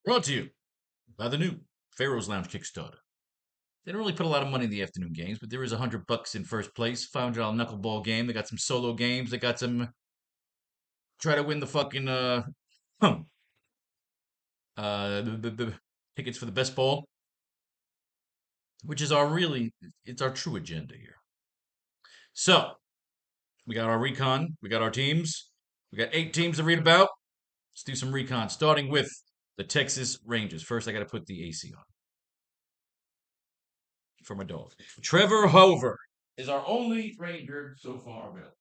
Brought to you by the new Faro's Lounge Kickstarter. They don't really put a lot of money in the afternoon games, but there is $100 in first place. $500 knuckleball game. They got some solo games. They got some try to win the fucking hum, the tickets for the best ball, which is it's our true agenda here. So we got our recon. We got our teams. We got 8 teams to read about. Let's do some recon, starting with the Texas Rangers. First, I got to put the AC on for my dog. Trevor Hover is our only Ranger so far available.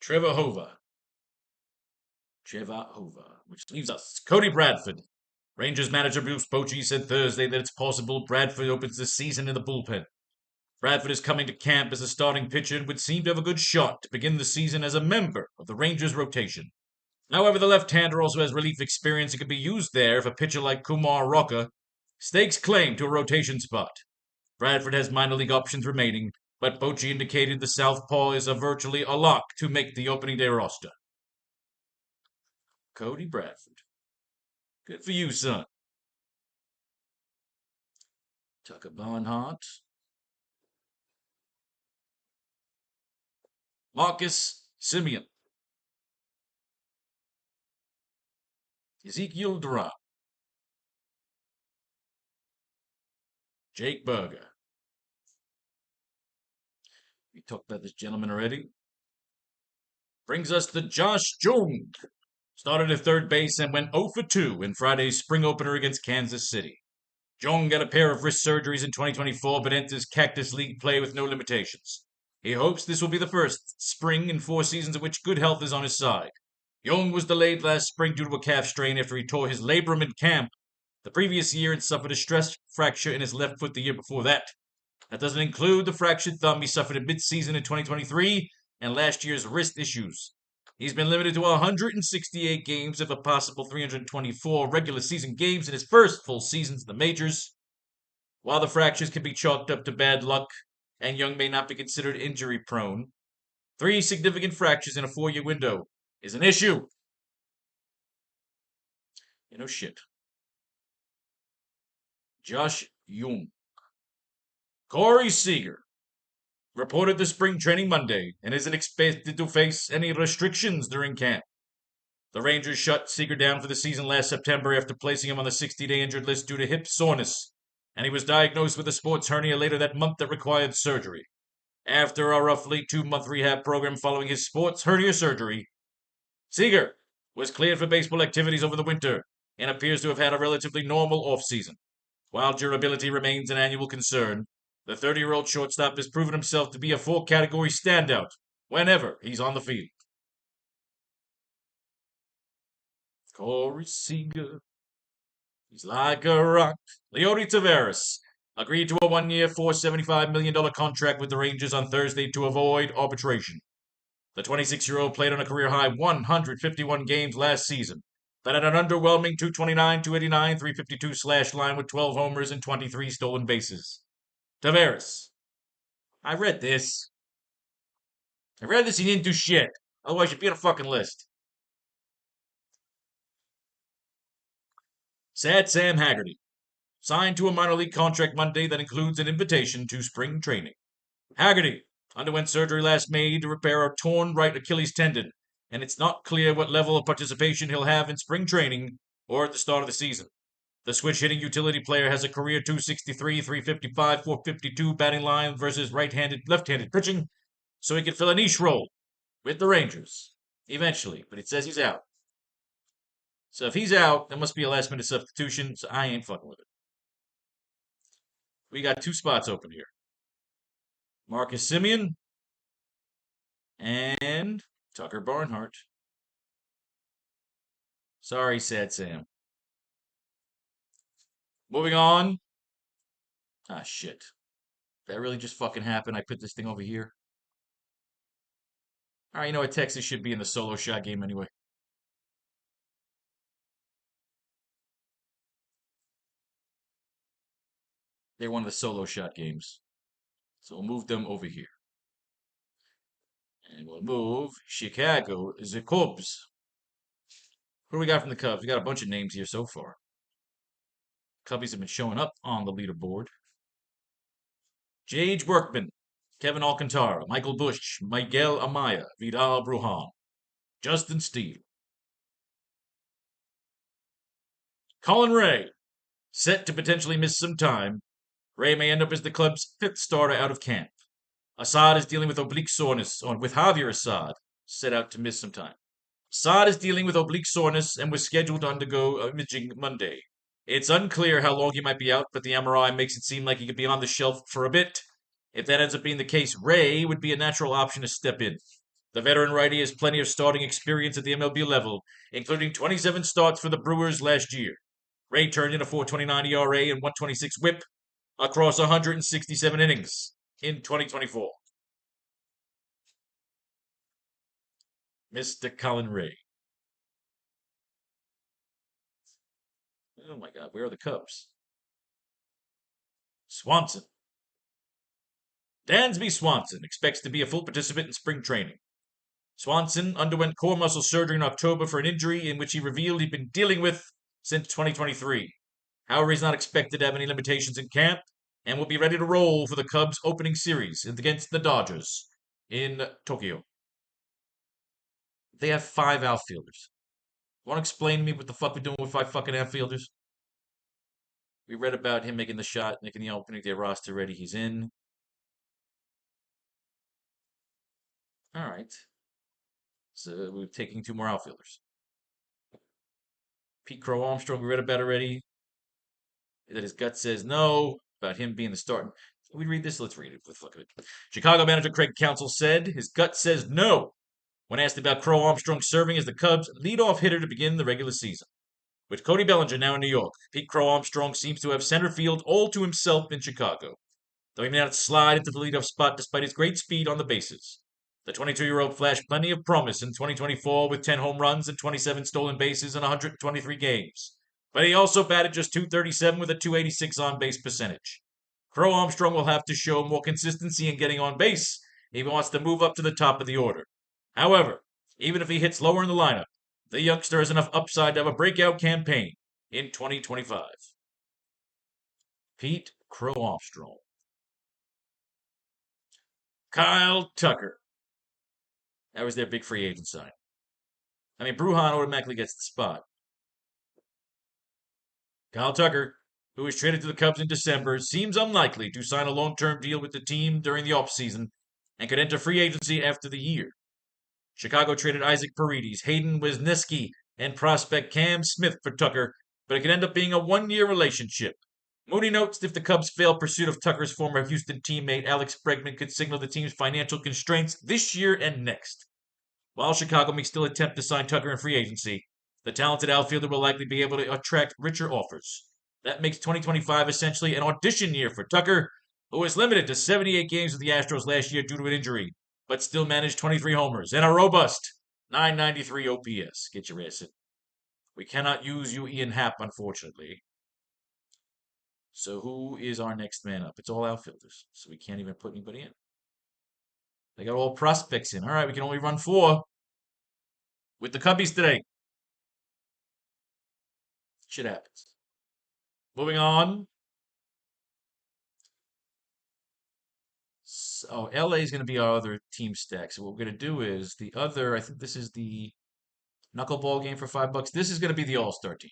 Trevor Hova. Trevor Hova. Which leaves us Cody Bradford. Rangers manager Bruce Bochy said Thursday that it's possible Bradford opens the season in the bullpen. Bradford is coming to camp as a starting pitcher and would seem to have a good shot to begin the season as a member of the Rangers rotation. However, the left-hander also has relief experience and could be used there if a pitcher like Kumar Rocker stakes claim to a rotation spot. Bradford has minor league options remaining, but Bochy indicated the southpaw is virtually a lock to make the opening day roster. Cody Bradford. Good for you, son. Tucker Barnhart. Marcus Simeon. Ezekiel Duran. Jake Berger. We talked about this gentleman already. Brings us to Josh Jung. Started at third base and went 0 for 2 in Friday's spring opener against Kansas City. Jung got a pair of wrist surgeries in 2024 but enters Cactus League play with no limitations. He hopes this will be the first spring in 4 seasons in which good health is on his side. Jung was delayed last spring due to a calf strain after he tore his labrum in camp the previous year and suffered a stress fracture in his left foot the year before that. That doesn't include the fractured thumb he suffered in mid-season in 2023 and last year's wrist issues. He's been limited to 168 games of a possible 324 regular season games in his first full seasons in the majors. While the fractures can be chalked up to bad luck, and Young may not be considered injury prone, 3 significant fractures in a 4-year window is an issue. You know shit. Josh Jung. Corey Seager reported to spring training Monday and isn't expected to face any restrictions during camp. The Rangers shut Seager down for the season last September after placing him on the 60-day injured list due to hip soreness, and he was diagnosed with a sports hernia later that month that required surgery. After a roughly 2-month rehab program following his sports hernia surgery, Seager was cleared for baseball activities over the winter and appears to have had a relatively normal offseason. While durability remains an annual concern, the 30-year-old shortstop has proven himself to be a 4-category standout whenever he's on the field. Corey Seager. He's like a rock. Leody Taveras agreed to a 1-year, $475 million contract with the Rangers on Thursday to avoid arbitration. The 26-year-old played on a career-high 151 games last season, but had an underwhelming 229, 289, 352 slash line with 12 homers and 23 stolen bases. Taveras. I read this. He didn't do shit. Otherwise, you'd be on a fucking list. Sad Sam Haggerty. Signed to a minor league contract Monday that includes an invitation to spring training. Haggerty underwent surgery last May to repair a torn right Achilles tendon, and it's not clear what level of participation he'll have in spring training or at the start of the season. The switch-hitting utility player has a career 263, 355, 452 batting line versus left-handed pitching, so he can fill a niche role with the Rangers eventually, but it says he's out. So if he's out, there must be a last-minute substitution, so I ain't fucking with it. We got 2 spots open here. Marcus Simeon and Tucker Barnhart. Sorry, Sad Sam. Moving on. Ah, shit. That really just fucking happened. I put this thing over here. Alright, you know what? Texas should be in the solo shot game anyway. They're one of the solo shot games. So we'll move them over here. And we'll move Chicago, the Cubs. What do we got from the Cubs? We got a bunch of names here so far. Cubbies have been showing up on the leaderboard. J.H. Workman, Kevin Alcantara, Michael Bush, Miguel Amaya, Vidal Brujan, Justin Steele. Colin Ray, set to potentially miss some time. Ray may end up as the club's fifth starter out of camp. Assad is dealing with oblique soreness, with Javier Assad, set out to miss some time. Assad is dealing with oblique soreness and was scheduled to undergo imaging Monday. It's unclear how long he might be out, but the MRI makes it seem like he could be on the shelf for a bit. If that ends up being the case, Ray would be a natural option to step in. The veteran righty has plenty of starting experience at the MLB level, including 27 starts for the Brewers last year. Ray turned in a 4.29 ERA and 126 WHIP across 167 innings in 2024. Mr. Colin Ray. Oh my God, where are the Cubs? Swanson. Dansby Swanson expects to be a full participant in spring training. Swanson underwent core muscle surgery in October for an injury in which he revealed he'd been dealing with since 2023. However, he's not expected to have any limitations in camp and will be ready to roll for the Cubs' opening series against the Dodgers in Tokyo. They have 5 outfielders. Want to explain to me what the fuck we're doing with 5 fucking outfielders? We read about him making the shot, making the opening day roster ready. He's in. All right. So we're taking 2 more outfielders. Pete Crow Armstrong, we read about already. That his gut says no about him being the starter. Can we read this? Let's read it. What the fuck of it. Chicago manager Craig Counsell said his gut says no when asked about Crow Armstrong serving as the Cubs' leadoff hitter to begin the regular season. With Cody Bellinger now in New York, Pete Crow Armstrong seems to have center field all to himself in Chicago, though he may not slide into the leadoff spot despite his great speed on the bases. The 22-year-old flashed plenty of promise in 2024 with 10 home runs and 27 stolen bases in 123 games. But he also batted just .237 with a .286 on-base percentage. Crow Armstrong will have to show more consistency in getting on base if he wants to move up to the top of the order. However, even if he hits lower in the lineup, the youngster has enough upside to have a breakout campaign in 2025. Pete Crow Armstrong. Kyle Tucker. That was their big free agent sign. I mean, Brujan automatically gets the spot. Kyle Tucker, who was traded to the Cubs in December, seems unlikely to sign a long-term deal with the team during the offseason and could enter free agency after the year. Chicago traded Isaac Paredes, Hayden Wesneski, and prospect Cam Smith for Tucker, but it could end up being a one-year relationship. Mooney notes if the Cubs fail pursuit of Tucker's former Houston teammate Alex Bregman could signal the team's financial constraints this year and next. While Chicago may still attempt to sign Tucker in free agency, the talented outfielder will likely be able to attract richer offers. That makes 2025 essentially an audition year for Tucker, who was limited to 78 games with the Astros last year due to an injury, but still managed 23 homers and a robust 993 OPS. Get your ass in. We cannot use you, Ian Happ, unfortunately. So who is our next man up? It's all outfielders, so we can't even put anybody in. They got all prospects in. All right, we can only run 4 with the Cubbies today. Shit happens. Moving on. So LA is going to be our other team stack. So what we're going to do is the other, I think this is the Knuckleball game for $5. This is going to be the All-Star team.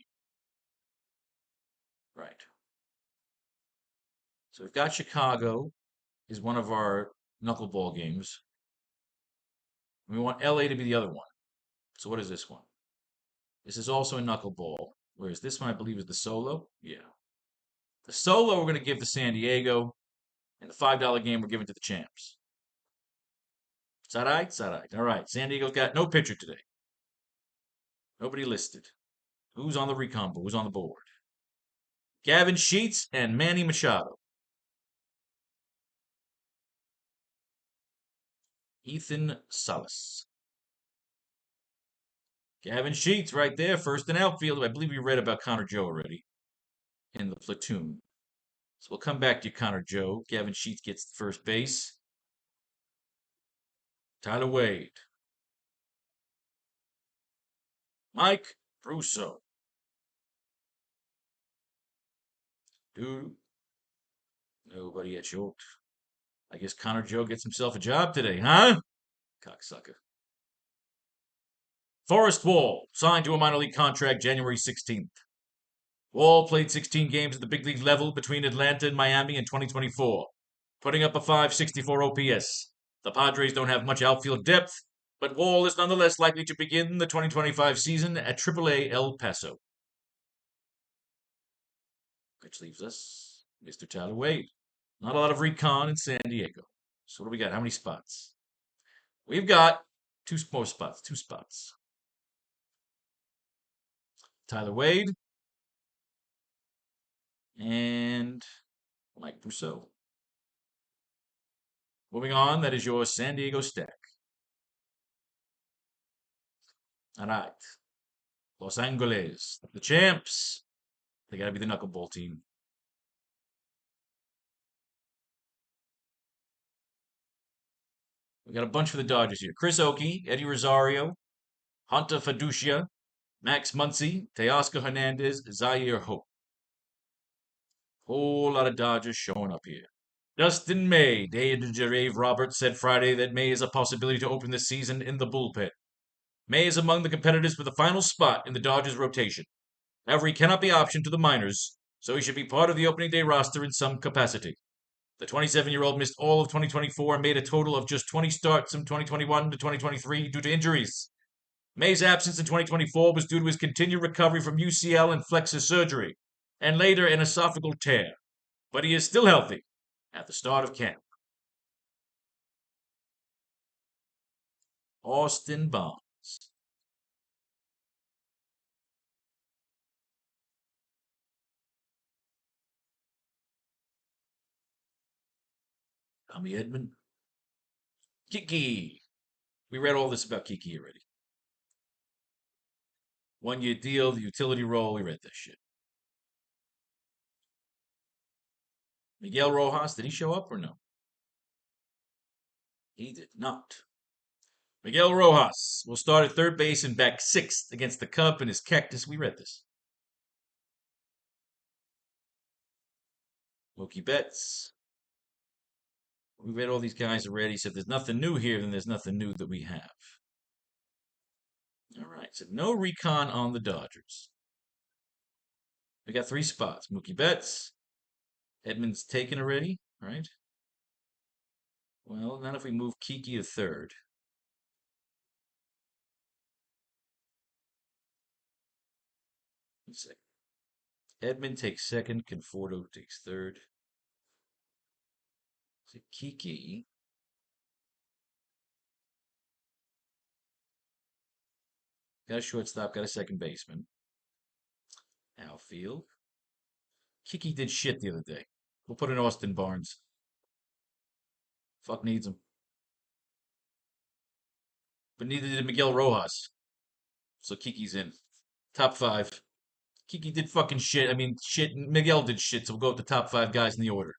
Right. So we've got Chicago is one of our Knuckleball games. We want LA to be the other one. So what is this one? This is also a Knuckleball. Whereas this one, I believe, is the solo. Yeah. The solo we're going to give to San Diego. And the $5 game we're giving to the champs. Is that right? Is that right? All right. San Diego's got no pitcher today. Nobody listed. Who's on the recon board? Who's on the board? Gavin Sheets and Manny Machado. Ethan Salas. Gavin Sheets right there, first in outfield. I believe we read about Connor Joe already in the platoon. So we'll come back to you, Connor Joe. Gavin Sheets gets first base. Tyler Wade. Mike Russo. Dude. Nobody at short. I guess Connor Joe gets himself a job today, huh? Cocksucker. Forrest Wall, signed to a minor league contract January 16th. Wall played 16 games at the big league level between Atlanta and Miami in 2024, putting up a .564 OPS. The Padres don't have much outfield depth, but Wall is nonetheless likely to begin the 2025 season at AAA El Paso. Which leaves us Mr. Tyler Wade. Not a lot of recon in San Diego. So what do we got? How many spots? We've got two more spots. Two spots. Tyler Wade and Mike Brousseau. Moving on, that is your San Diego stack. All right. Los Angeles, the champs. They got to be the Knuckleball team. We got a bunch for the Dodgers here. Chris Oakey, Eddie Rosario, Hunter Fiducia, Max Muncy, Teoscar Hernandez, Zaire Hope. Whole lot of Dodgers showing up here. Dustin May, Dave Roberts said Friday that May is a possibility to open the season in the bullpen. May is among the competitors for the final spot in the Dodgers rotation. However, he cannot be optioned to the minors, so he should be part of the opening day roster in some capacity. The 27-year-old missed all of 2024 and made a total of just 20 starts from 2021 to 2023 due to injuries. May's absence in 2024 was due to his continued recovery from UCL and flexor surgery, and later an esophageal tear. But he is still healthy at the start of camp. Austin Barnes. Tommy Edman. Kiki. We read all this about Kiki already. 1-year deal, the utility role, we read this shit. Miguel Rojas, did he show up or no? He did not. Miguel Rojas will start at third base and back sixth against the Cub and his cactus. We read this. Mookie Betts. We read all these guys already. So if there's nothing new here, then there's nothing new that we have. All right. So no recon on the Dodgers. We got 3 spots. Mookie Betts. Edmonds taken already, right? Well, not if we move Kiki to third. Let's see. Edmund takes second. Conforto takes third. So Kiki. Got a shortstop, got a second baseman. Outfield. Kiki did shit the other day. We'll put in Austin Barnes. Fuck needs him. But neither did Miguel Rojas. So Kiki's in. Top 5. Kiki did fucking shit. I mean, shit. Miguel did shit, so we'll go with the top 5 guys in the order.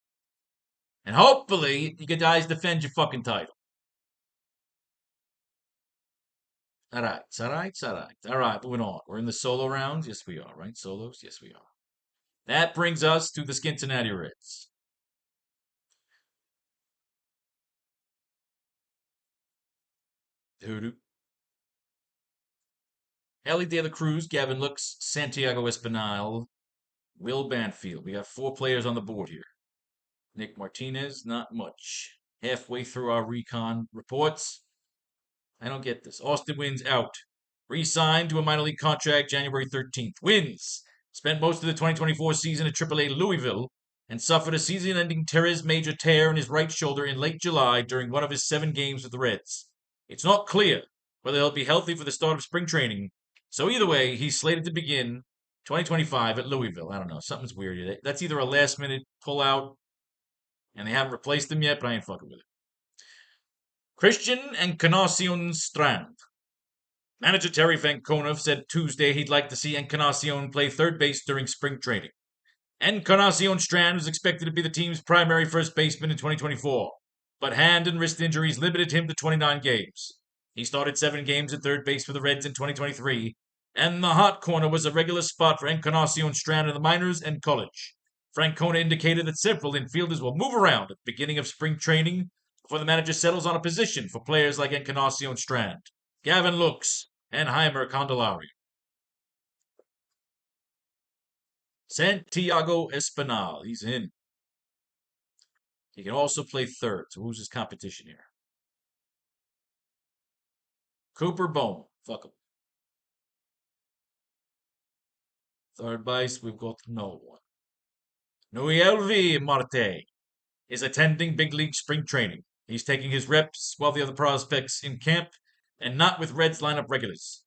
And hopefully, you guys defend your fucking title. All right, all right, all right. All right, moving on. We're in the solo rounds. Yes, we are, right? Solos? Yes, we are. That brings us to the Cincinnati Reds. Hoodoo. Ellie De La Cruz, Gavin Looks, Santiago Espinal, Will Banfield. We got 4 players on the board here. Nick Martinez, not much. Halfway through our recon reports. I don't get this. Austin Wins out. Re-signed to a minor league contract January 13th. Wins. Spent most of the 2024 season at AAA Louisville and suffered a season-ending teres major tear in his right shoulder in late July during one of his 7 games with the Reds. It's not clear whether he'll be healthy for the start of spring training. So either way, he's slated to begin 2025 at Louisville. I don't know. Something's weird. That's either a last-minute pullout, and they haven't replaced him yet, but I ain't fucking with it. Christian Encarnacion Strand. Manager Terry Francona said Tuesday he'd like to see Encarnacion play third base during spring training. Encarnacion Strand was expected to be the team's primary first baseman in 2024, but hand and wrist injuries limited him to 29 games. He started 7 games at third base for the Reds in 2023, and the hot corner was a regular spot for Encarnacion Strand in the minors and college. Francona indicated that several infielders will move around at the beginning of spring training before the manager settles on a position for players like Encarnacion Strand, Gavin Lux, and Heimer Candelario. Santiago Espinal, he's in. He can also play third, so who's his competition here? Cooper Bowman, fuck him. Third base, we've got no one. Noelvi Marte is attending big league spring training. He's taking his reps while the other prospects in camp and not with Reds lineup regulars.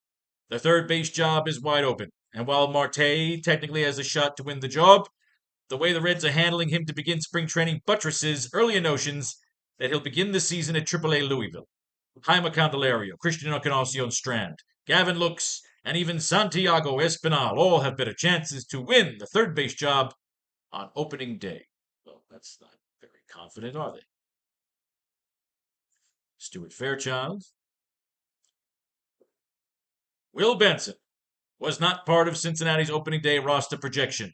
The third base job is wide open, and while Marte technically has a shot to win the job, the way the Reds are handling him to begin spring training buttresses earlier notions that he'll begin the season at AAA Louisville. Jaime Candelario, Christian Encarnacion Strand, Gavin Lux, and even Santiago Espinal all have better chances to win the third base job on opening day. Well, that's not very confident, are they? Stuart Fairchild. Will Benson was not part of Cincinnati's opening day roster projection.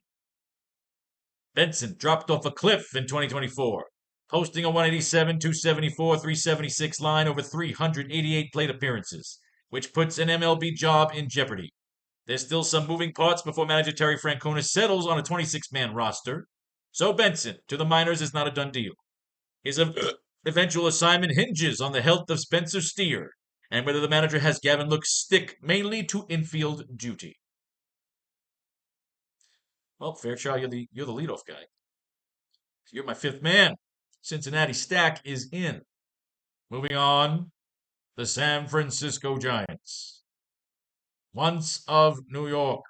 Benson dropped off a cliff in 2024, posting a 187, 274, 376 line over 388 plate appearances, which puts an MLB job in jeopardy. There's still some moving parts before manager Terry Francona settles on a 26-man roster, so Benson to the minors is not a done deal. His eventual assignment hinges on the health of Spencer Steer and whether the manager has Gavin Lux stick mainly to infield duty. Well, Fairchild, you're the leadoff guy. You're my fifth man. Cincinnati stack is in. Moving on, the San Francisco Giants. Once of New York.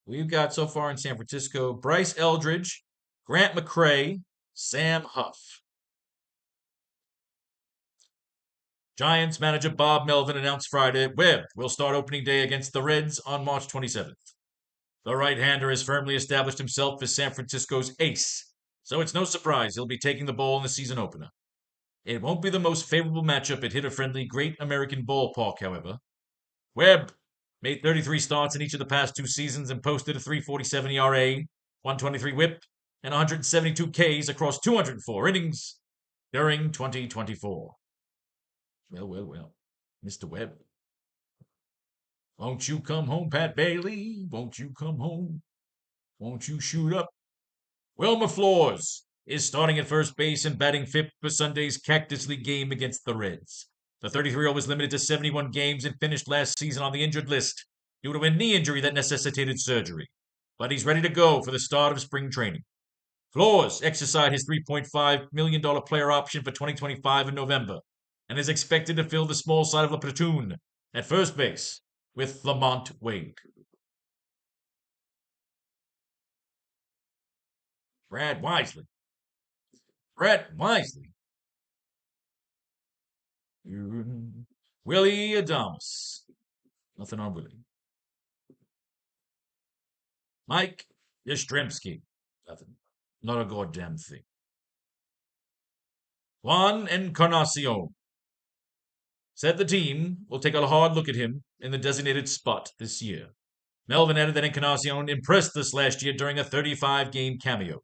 We've got so far in San Francisco Bryce Eldridge, Grant McCray, Sam Huff. Giants manager Bob Melvin announced Friday Webb will start opening day against the Reds on March 27th. The right-hander has firmly established himself as San Francisco's ace, so it's no surprise he'll be taking the ball in the season opener. It won't be the most favorable matchup at hitter-friendly Great American Ballpark, however. Webb made 33 starts in each of the past 2 seasons and posted a 3.47 ERA, 123 WHIP, and 172 Ks across 204 innings during 2024. Well, Mr. Webb. Won't you come home, Pat Bailey? Won't you come home? Won't you shoot up? Wilmer Flores is starting at first base and batting fifth for Sunday's Cactus League game against the Reds. The 33-year-old was limited to 71 games and finished last season on the injured list due to a knee injury that necessitated surgery. But he's ready to go for the start of spring training. Flores exercised his $3.5 million player option for 2025 in November and is expected to fill the small side of the platoon at first base with Lamont Wade. Brad Wisely. Willie Adames. Nothing on Willie. Mike Yastrzemski. Nothing. Not a goddamn thing. Juan Encarnacion. Said the team will take a hard look at him in the designated spot this year. Melvin added that Encarnacion impressed us last year during a 35-game cameo,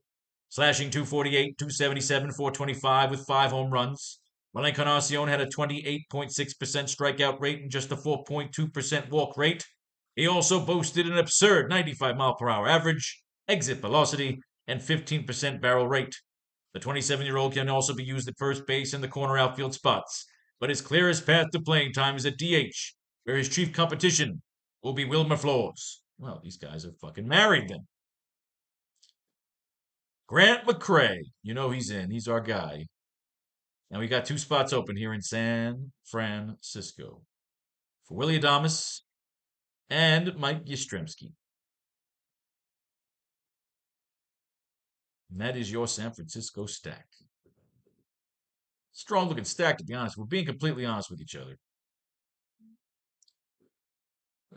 slashing 248, 277, 425 with 5 home runs, while Encarnacion had a 28.6% strikeout rate and just a 4.2% walk rate. He also boasted an absurd 95-mile-per-hour average, exit velocity, and 15% barrel rate. The 27-year-old can also be used at first base and the corner outfield spots, but his clearest path to playing time is at DH, where his chief competition will be Wilmer Flores. Well, these guys are fucking married then. Grant McCray, you know he's in. He's our guy. And we got 2 spots open here in San Francisco for Willie Adames and Mike Yastrzemski. And that is your San Francisco stack. Strong looking stack, to be honest. We're being completely honest with each other.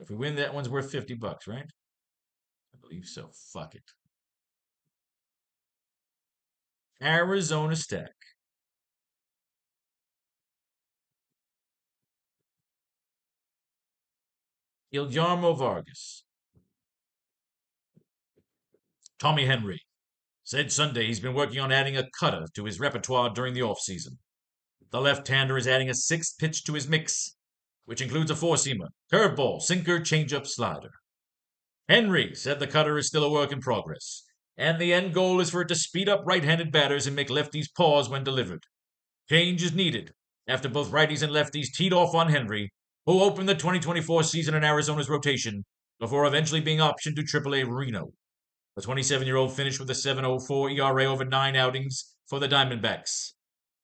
If we win, that one's worth $50, right? I believe so. Fuck it. Arizona Stack. Guillermo Vargas. Tommy Henry. Said Sunday he's been working on adding a cutter to his repertoire during the offseason. The left-hander is adding a sixth pitch to his mix, which includes a four-seamer, curveball, sinker, changeup, slider. Henry said the cutter is still a work in progress, and the end goal is for it to speed up right-handed batters and make lefties pause when delivered. Change is needed after both righties and lefties teed off on Henry, who opened the 2024 season in Arizona's rotation before eventually being optioned to AAA Reno. The 27-year-old finished with a 7.04 ERA over 9 outings for the Diamondbacks.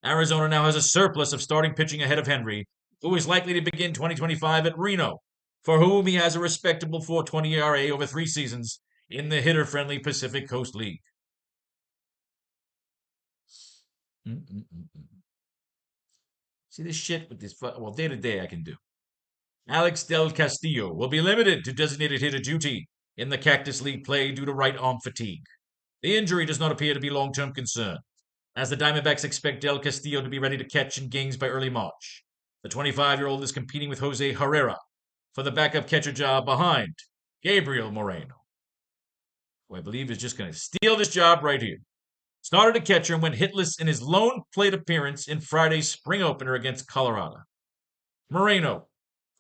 Arizona now has a surplus of starting pitching ahead of Henry, who is likely to begin 2025 at Reno, for whom he has a respectable 4.20 ERA over 3 seasons in the hitter-friendly Pacific Coast League. See this shit with this, well, day to day I can do. Alex Del Castillo will be limited to designated hitter duty in the Cactus League play due to right arm fatigue. The injury does not appear to be long-term concern, as the Diamondbacks expect Del Castillo to be ready to catch in games by early March. The 25-year-old is competing with Jose Herrera for the backup catcher job behind Gabriel Moreno, who I believe is just going to steal this job right here. Started a catcher and went hitless in his lone plate appearance in Friday's spring opener against Colorado. Moreno,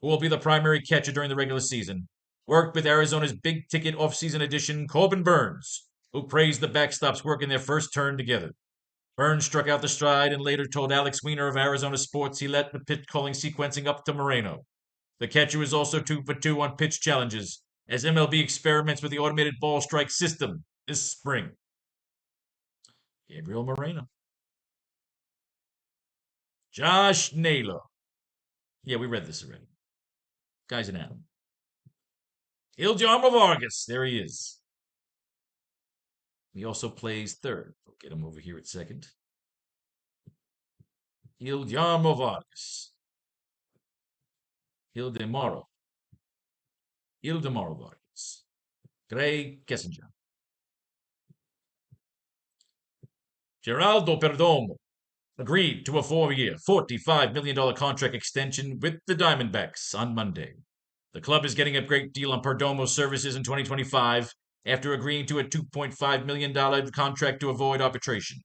who will be the primary catcher during the regular season, worked with Arizona's big-ticket offseason addition Corbin Burns, who praised the backstop's work in their first turn together. Burns struck out the stride and later told Alex Weiner of Arizona Sports he let the pitch calling sequencing up to Moreno. The catcher was also 2 for 2 on pitch challenges as MLB experiments with the automated ball strike system this spring. Gabriel Moreno. Josh Naylor. Yeah, we read this already. Guy's an animal. Guillermo Vargas. There he is. He also plays third. We'll get him over here at second. Guillermo Vargas. Ildemaro Vargas. Greg Kessinger. Geraldo Perdomo agreed to a 4-year, $45 million contract extension with the Diamondbacks on Monday. The club is getting a great deal on Perdomo's services in 2025 after agreeing to a $2.5 million contract to avoid arbitration.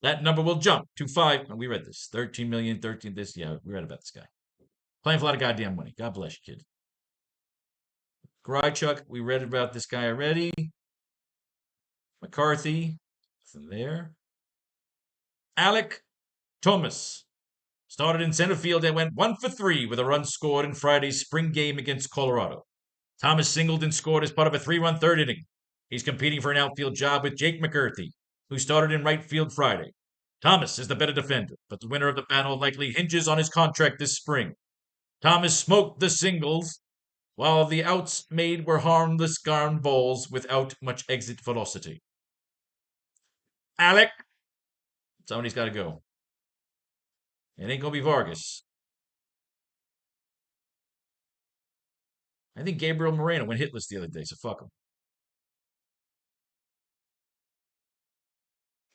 That number will jump to 5. We read this. 13 million, 13 this. Yeah, we read about this guy. Playing for a lot of goddamn money. God bless you, kid. Grychuk, we read about this guy already. McCarthy, nothing there. Alec Thomas started in center field and went 1 for 3 with a run scored in Friday's spring game against Colorado. Thomas singled and scored as part of a 3-run third inning. He's competing for an outfield job with Jake McCarthy, who started in right field Friday. Thomas is the better defender, but the winner of the battle likely hinges on his contract this spring. Thomas smoked the singles, while the outs made were harmless ground balls without much exit velocity. Alec, somebody's got to go. It ain't gonna be Vargas. I think Gabriel Moreno went hitless the other day, so fuck him.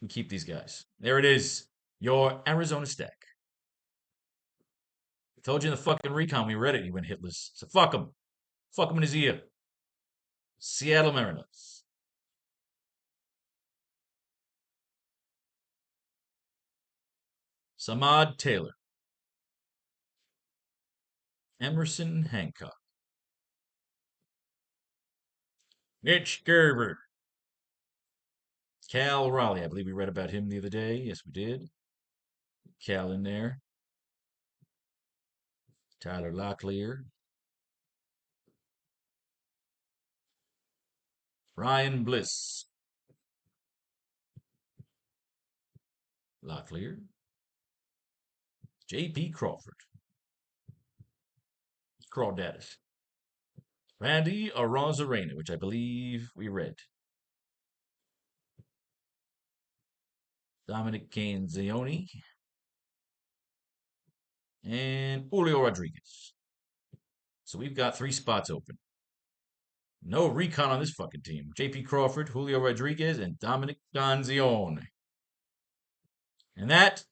We keep these guys. There it is. Your Arizona stack. I told you in the fucking recon we read it, he went hitless. So fuck him. Fuck him in his ear. Seattle Mariners. Samad Taylor. Emerson Hancock. Mitch Gerber. Cal Raleigh. I believe we read about him the other day. Yes, we did. Cal in there. Tyler Locklear. Ryan Bliss. Locklear. J.P. Crawford. Crawdaddis. Randy Arozarena, which I believe we read. Dominic Canzioni. And Julio Rodriguez. So we've got 3 spots open. No recon on this fucking team. J.P. Crawford, Julio Rodriguez, and Dominic Gonzione. And that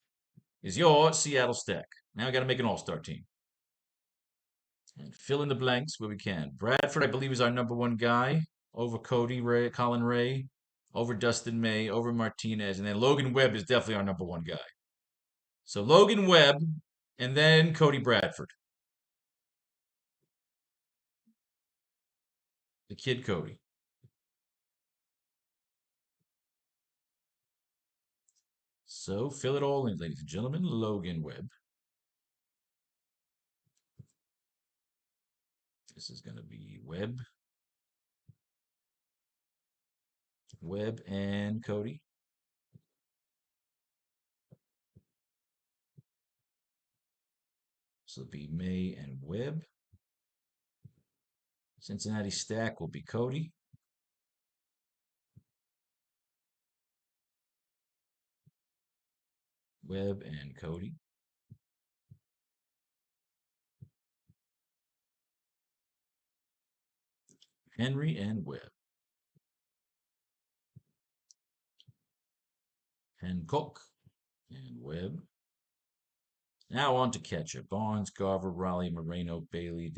is your Seattle stack. Now I got to make an all-star team. And fill in the blanks where we can. Bradford, I believe, is our #1 guy. Over Cody Ray, Colin Ray. Over Dustin May. Over Martinez. And then Logan Webb is definitely our #1 guy. So Logan Webb and then Cody Bradford. The kid Cody. So fill it all in, ladies and gentlemen. Logan Webb. This is going to be Webb. Webb and Cody. So it'll be May and Webb. Cincinnati stack will be Cody. Webb and Cody. Henry and Webb. Hancock and Webb. Now on to catcher. Barnes, Garver, Raleigh, Moreno, Bailey.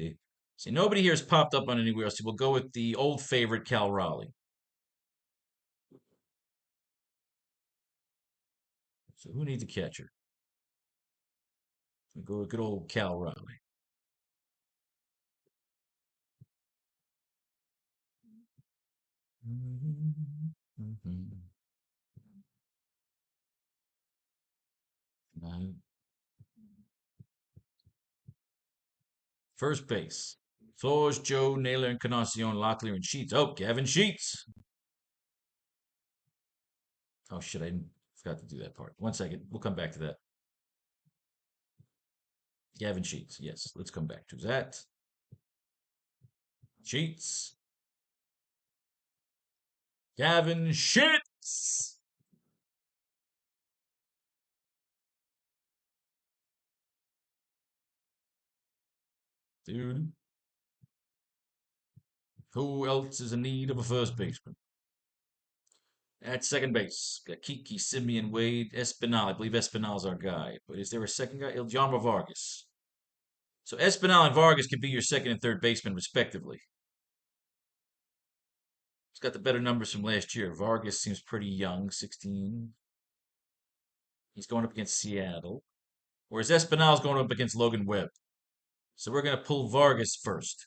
See, nobody here has popped up on anywhere, so we'll go with the old favorite, Cal Raleigh. So who needs a catcher? We go with good old Cal Raleigh. First base. Flores, Joe, Naylor, Encarnacion, Locklear, and Sheets. Oh, Gavin Sheets. Oh, shit, I forgot to do that part. 1 second. We'll come back to that. Gavin Sheets. Yes, let's come back to that. Sheets. Gavin Sheets. Dude. Who else is in need of a first baseman? At second base, got Kiki, Simeon, Wade, Espinal. I believe Espinal's our guy. But is there a second guy? Iljama Vargas. So Espinal and Vargas could be your second and third baseman, respectively. He's got the better numbers from last year. Vargas seems pretty young, 16. He's going up against Seattle. Whereas Espinal's going up against Logan Webb. So we're going to pull Vargas first.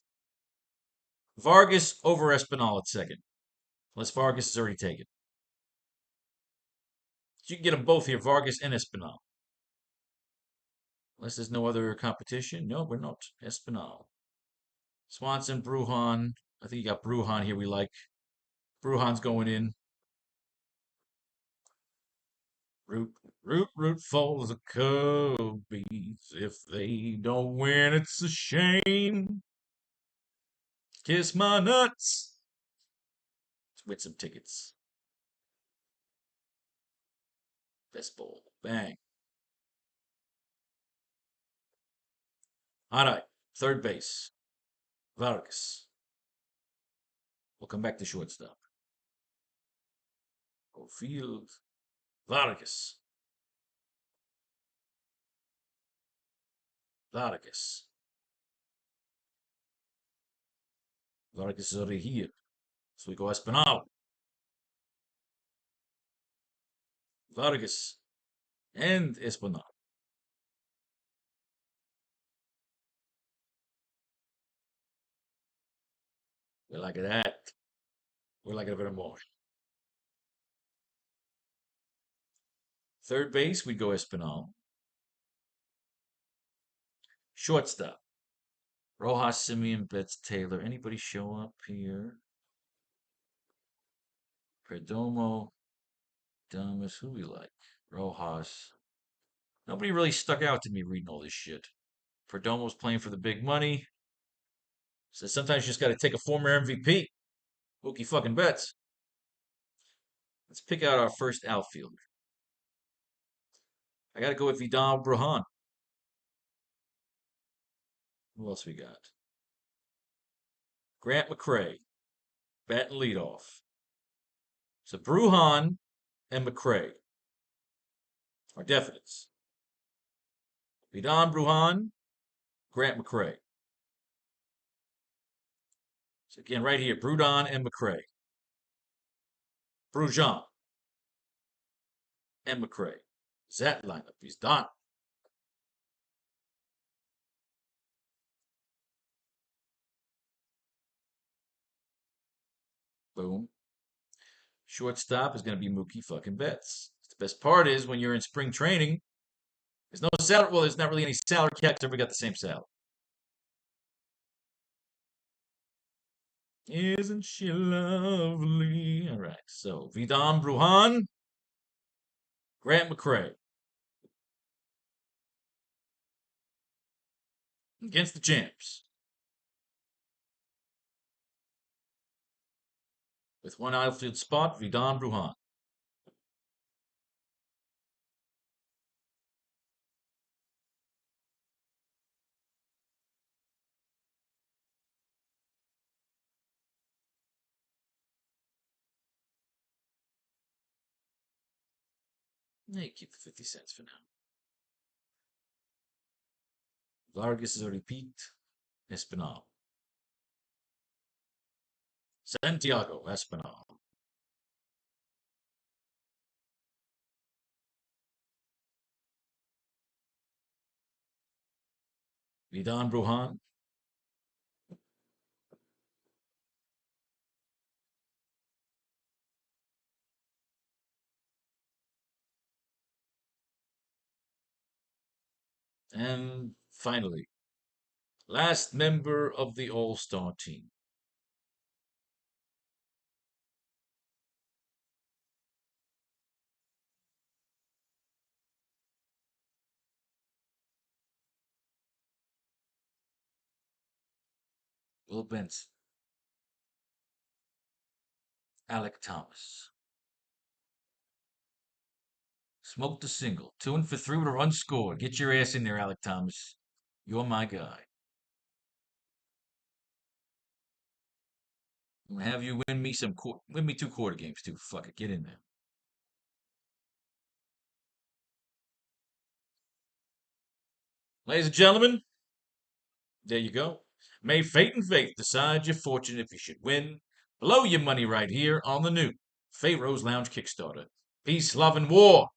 Vargas over Espinal at second. Unless Vargas is already taken. So you can get them both here, Vargas and Espinal. Unless there's no other competition. No, we're not. Espinal. Swanson, Bruhan. I think you got Bruhan here we like. Bruhan's going in. Root for the Cubbies. If they don't win, it's a shame. Kiss my nuts. Let's win some tickets. Best ball. Bang. All right. Third base. Vargas. We'll come back to shortstop. Go field. Vargas. Vargas. Vargas is already here. So we go Espinal. Vargas. And Espinal. We like that. We like it very much. Third base, we go Espinal. Shortstop. Rojas, Simeon, Betts, Taylor. Anybody show up here? Perdomo, Damas. Who we like? Rojas. Nobody really stuck out to me reading all this shit. Perdomo's playing for the big money. So sometimes you just got to take a former MVP. Mookie fucking Betts. Let's pick out our first outfielder. I got to go with Vidal Brujan. Who else we got? Grant McCrae, batting leadoff. So Bruhan and McCrae are definites. Vidon Bruhan, Grant McCrae. So again, right here, Brudon and McCrae. Brujan and McCrae. That lineup is done. Boom. Shortstop is going to be Mookie fucking Betts. The best part is when you're in spring training, there's no salary. Well, there's not really any salary cap because everybody got the same salary. Isn't she lovely? All right. So Vidam Bruhan, Grant McCrae against the champs. With one outfield spot, Vidam Bruhan. Hey, keep the 50 cents for now. Vargas is already peaked. Espinal. Santiago Espinal. Vidam Bruhan. And finally, last member of the All-Star team. Will Benson. Alec Thomas. Smoked a single. 2 for 3 with a run scored. Get your ass in there, Alec Thomas. You're my guy. I'm gonna have you win me 2 quarter games too. Fuck it, get in there. Ladies and gentlemen, there you go. May fate and faith decide your fortune if you should win. Blow your money right here on the new Faro's Lounge Kickstarter. Peace, love, and war.